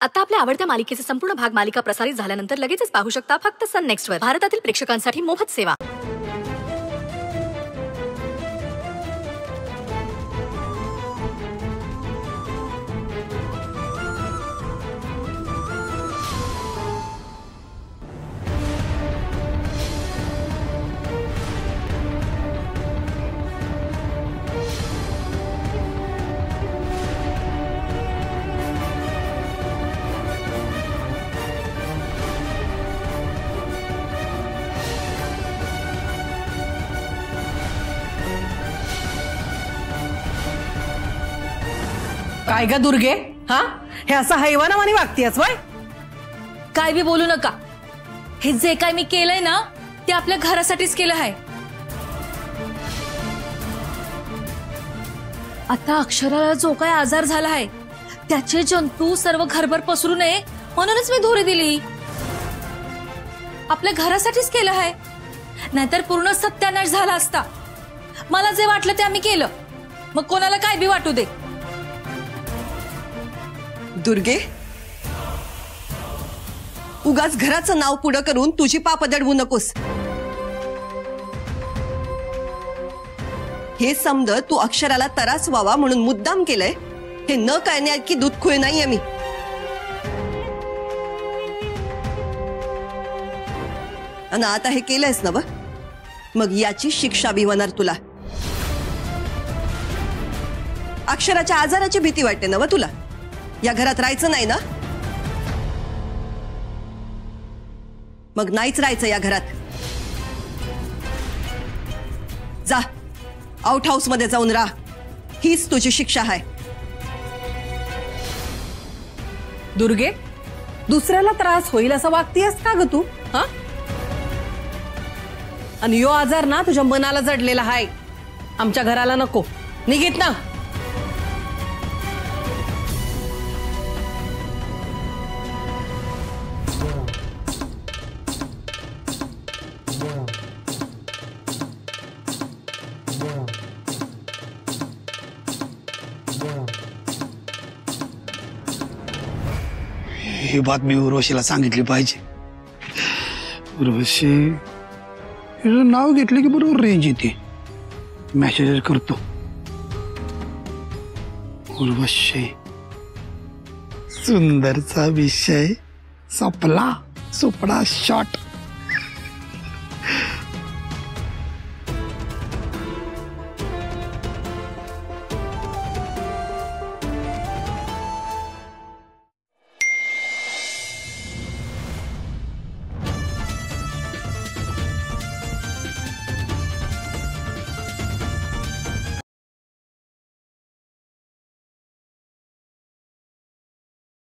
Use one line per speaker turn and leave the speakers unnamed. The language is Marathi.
आता आपल्या आवडत्या मालिकेचे संपूर्ण भाग मालिका प्रसारित झाल्यानंतर लगेचच पाहू शकता फक्त सन नेक्स्ट वर. भारतातील प्रेक्षकांसाठी मोफत सेवा.
काय ग दुर्गे, हा हे असं हैवानावानी वागतीयस वय?
काय बी बोलू नका. हे जे काय मी केलंय ना ते आपल्या घरासाठीच केलं आहे. आता अक्षराला जो काय आजार झाला आहे त्याचे जंतू सर्व घरभर पसरू नये म्हणूनच मी धुरी दिली. आपल्या घरासाठीच केलं आहे, नाहीतर पूर्ण सत्यानाश झाला असता. मला जे वाटलं ते आम्ही केलं, मग कोणाला काय बी वाटू दे.
दुर्गे, उगाच घराचं नाव पुढं करून तुझी पाप दडवू नकोस. हे समज तू अक्षराला त्रास व्हावा म्हणून मुद्दाम केलंय, हे न कळण्यात की दूधखुळ नाहीये मी. आणि आता हे केलंयस ना, मग याची शिक्षा बी होणार तुला. अक्षराच्या आजाराची भीती वाटते ना तुला? या घरात राहायचं नाही ना? मग नाहीच राहायचं या घरात. जा, आउट हाऊस मध्ये जाऊन राहा. हीच तुझी शिक्षा आहे.
दुर्गे, दुसऱ्याला त्रास होईल असं वागतीयस का ग तू? हा, आणि यो आजार ना तुझ्या मनाला जडलेला आहे. आमच्या घराला नको. निघित ना.
ही बातमी उर्वशीला सांगितली पाहिजे. उर्वशी हिचं नाव घेतलं की बरोबर रेंज येते. मेसेज करतो. उर्वशी, सुंदरचा विषय संपला. सुपडा शॉट.